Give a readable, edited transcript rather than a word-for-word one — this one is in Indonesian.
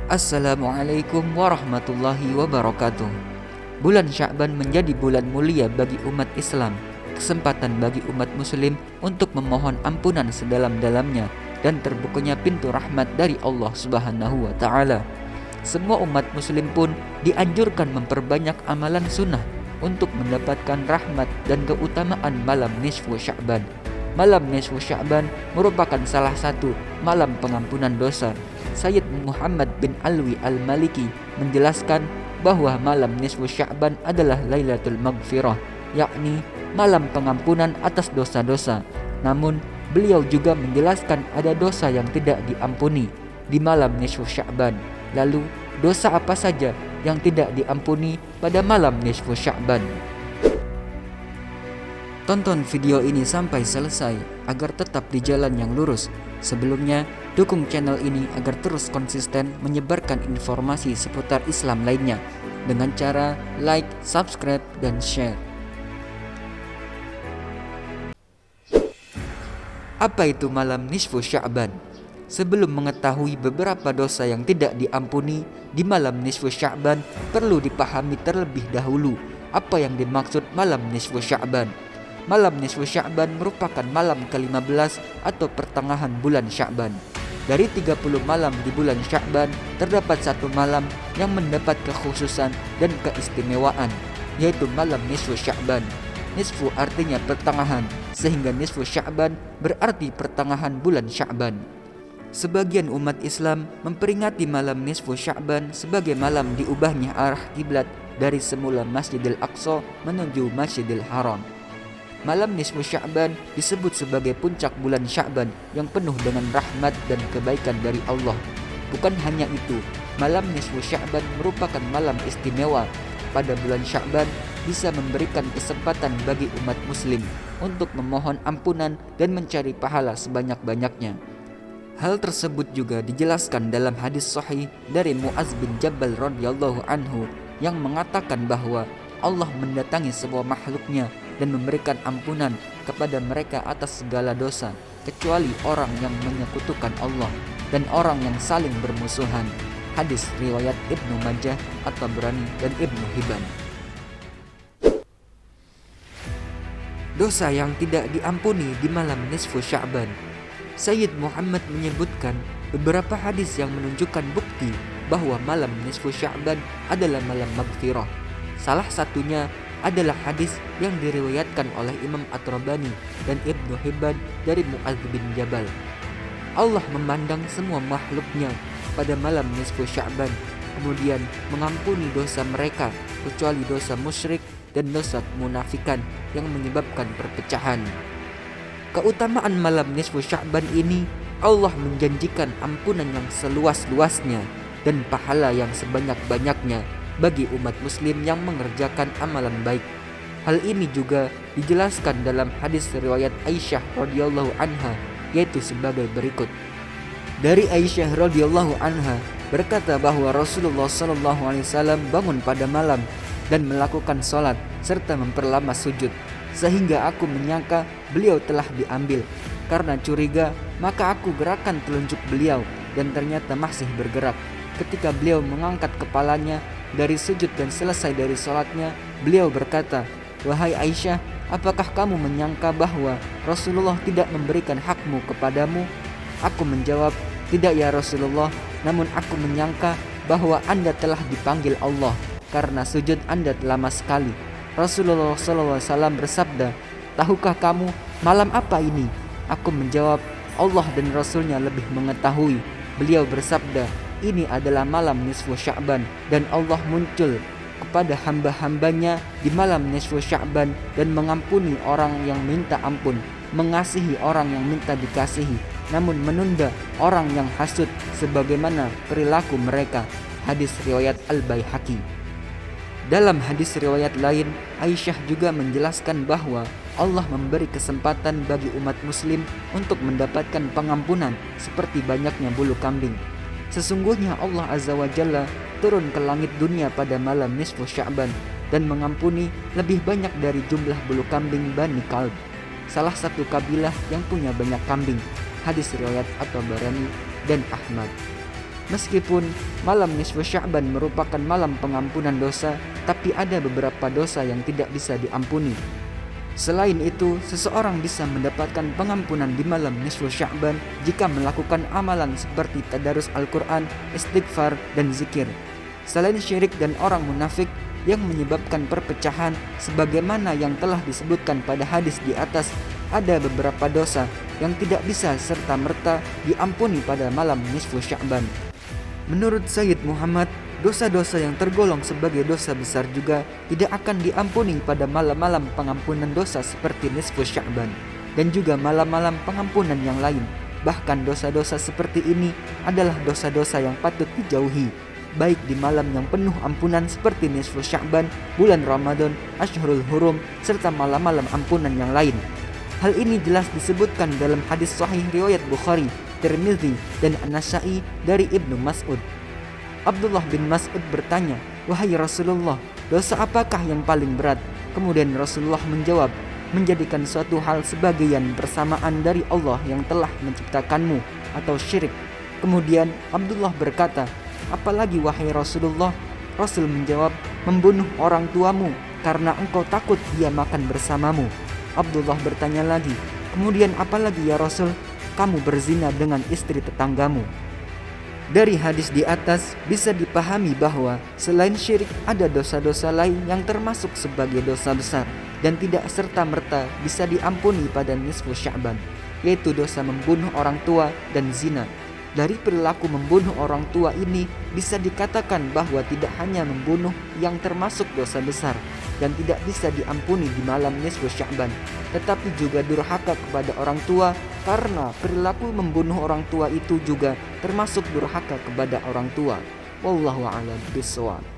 Assalamualaikum warahmatullahi wabarakatuh. Bulan Sya'ban menjadi bulan mulia bagi umat Islam, kesempatan bagi umat muslim untuk memohon ampunan sedalam-dalamnya dan terbukanya pintu rahmat dari Allah Subhanahu wa taala. Semua umat muslim pun dianjurkan memperbanyak amalan sunnah untuk mendapatkan rahmat dan keutamaan malam nisfu Sya'ban. Malam nisfu Sya'ban merupakan salah satu malam pengampunan dosa. Sayyid Muhammad bin Alwi al-Maliki menjelaskan bahwa malam nisfu Sya'ban adalah Lailatul Maghfirah, yakni malam pengampunan atas dosa-dosa. Namun beliau juga menjelaskan ada dosa yang tidak diampuni di malam nisfu Sya'ban. Lalu dosa apa saja yang tidak diampuni pada malam nisfu Sya'ban? Tonton video ini sampai selesai agar tetap di jalan yang lurus. Sebelumnya, dukung channel ini agar terus konsisten menyebarkan informasi seputar Islam lainnya dengan cara like, subscribe, dan share. Apa itu malam nisfu Sya'ban? Sebelum mengetahui beberapa dosa yang tidak diampuni di malam nisfu Sya'ban, perlu dipahami terlebih dahulu apa yang dimaksud malam nisfu Sya'ban. Malam nisfu Sya'ban merupakan malam ke-15 atau pertengahan bulan Sya'ban. Dari 30 malam di bulan Sya'ban, terdapat satu malam yang mendapat kekhususan dan keistimewaan, yaitu malam nisfu Sya'ban. Nisfu artinya pertengahan, sehingga nisfu Sya'ban berarti pertengahan bulan Sya'ban. Sebagian umat Islam memperingati malam nisfu Sya'ban sebagai malam diubahnya arah kiblat dari semula Masjidil Aqsa menuju Masjidil Haram. Malam nisfu Sya'ban disebut sebagai puncak bulan Sya'ban yang penuh dengan rahmat dan kebaikan dari Allah. Bukan hanya itu, malam nisfu Sya'ban merupakan malam istimewa. Pada bulan Sya'ban bisa memberikan kesempatan bagi umat muslim untuk memohon ampunan dan mencari pahala sebanyak-banyaknya. Hal tersebut juga dijelaskan dalam hadis sahih dari Mu'adz bin Jabal radhiyallahu anhu yang mengatakan bahwa Allah mendatangi semua makhluknya dan memberikan ampunan kepada mereka atas segala dosa, kecuali orang yang menyekutukan Allah dan orang yang saling bermusuhan. Hadis riwayat Ibnu Majah, At-Tabrani, dan Ibnu Hibban. Dosa yang tidak diampuni di malam nisfu Sya'ban. Sayyid Muhammad menyebutkan beberapa hadis yang menunjukkan bukti bahwa malam nisfu Sya'ban adalah malam maghfirah. Salah satunya adalah hadis yang diriwayatkan oleh Imam At-Tabrani dan Ibnu Hibban dari Mu'adz bin Jabal. Allah memandang semua makhluknya pada malam nisfu Sya'ban, kemudian mengampuni dosa mereka kecuali dosa musyrik dan dosa munafikan yang menyebabkan perpecahan. Keutamaan malam nisfu Sya'ban ini, Allah menjanjikan ampunan yang seluas-luasnya dan pahala yang sebanyak-banyaknya bagi umat muslim yang mengerjakan amalan baik. Hal ini juga dijelaskan dalam hadis riwayat Aisyah radhiyallahu anha, yaitu sebagai berikut. Dari Aisyah radhiyallahu anha berkata bahwa Rasulullah SAW bangun pada malam dan melakukan sholat serta memperlama sujud, sehingga aku menyangka beliau telah diambil. Karena curiga, maka aku gerakan telunjuk beliau dan ternyata masih bergerak. Ketika beliau mengangkat kepalanya dari sujud dan selesai dari sholatnya, beliau berkata, "Wahai Aisyah, apakah kamu menyangka bahwa Rasulullah tidak memberikan hakmu kepadamu?" Aku menjawab, "Tidak ya Rasulullah, namun aku menyangka bahwa Anda telah dipanggil Allah karena sujud Anda lama sekali." Rasulullah SAW bersabda, "Tahukah kamu malam apa ini?" Aku menjawab, "Allah dan Rasulnya lebih mengetahui." Beliau bersabda, "Ini adalah malam nisfu Sya'ban dan Allah muncul kepada hamba-hambanya di malam nisfu Sya'ban dan mengampuni orang yang minta ampun, mengasihi orang yang minta dikasihi, namun menunda orang yang hasud sebagaimana perilaku mereka." Hadis riwayat Al-Baihaqi. Dalam hadis riwayat lain, Aisyah juga menjelaskan bahwa Allah memberi kesempatan bagi umat muslim untuk mendapatkan pengampunan seperti banyaknya bulu kambing. Sesungguhnya Allah Azza wa Jalla turun ke langit dunia pada malam nisfu Sya'ban dan mengampuni lebih banyak dari jumlah bulu kambing Bani Kalb, salah satu kabilah yang punya banyak kambing. Hadis riwayat At-Tabrani dan Ahmad. Meskipun malam nisfu Sya'ban merupakan malam pengampunan dosa, tapi ada beberapa dosa yang tidak bisa diampuni. Selain itu, seseorang bisa mendapatkan pengampunan di malam nisfu Sya'ban jika melakukan amalan seperti tadarus Al-Quran, istighfar, dan zikir. Selain syirik dan orang munafik yang menyebabkan perpecahan, sebagaimana yang telah disebutkan pada hadis di atas, ada beberapa dosa yang tidak bisa serta-merta diampuni pada malam nisfu Sya'ban. Menurut Sayyid Muhammad, dosa-dosa yang tergolong sebagai dosa besar juga tidak akan diampuni pada malam-malam pengampunan dosa seperti nisfu Sya'ban dan juga malam-malam pengampunan yang lain. Bahkan dosa-dosa seperti ini adalah dosa-dosa yang patut dijauhi, baik di malam yang penuh ampunan seperti nisfu Sya'ban, bulan Ramadan, Ashhurul Hurum, serta malam-malam ampunan yang lain. Hal ini jelas disebutkan dalam hadis sahih riwayat Bukhari, Tirmidzi, dan An-Nasa'i dari Ibnu Mas'ud. Abdullah bin Mas'ud bertanya, "Wahai Rasulullah, dosa apakah yang paling berat?" Kemudian Rasulullah menjawab, "Menjadikan suatu hal sebagian bersamaan dari Allah yang telah menciptakanmu atau syirik." Kemudian Abdullah berkata, "Apalagi wahai Rasulullah?" Rasul menjawab, "Membunuh orang tuamu karena engkau takut dia makan bersamamu." Abdullah bertanya lagi, "Kemudian apalagi ya Rasul?" "Kamu berzina dengan istri tetanggamu." Dari hadis di atas bisa dipahami bahwa selain syirik ada dosa-dosa lain yang termasuk sebagai dosa besar dan tidak serta-merta bisa diampuni pada nisfu Sya'ban, yaitu dosa membunuh orang tua dan zina. Dari perilaku membunuh orang tua ini bisa dikatakan bahwa tidak hanya membunuh yang termasuk dosa besar dan tidak bisa diampuni di malam nisfu Sya'ban, tetapi juga durhaka kepada orang tua, karena perilaku membunuh orang tua itu juga termasuk durhaka kepada orang tua. Wallahu a'lam bishawab.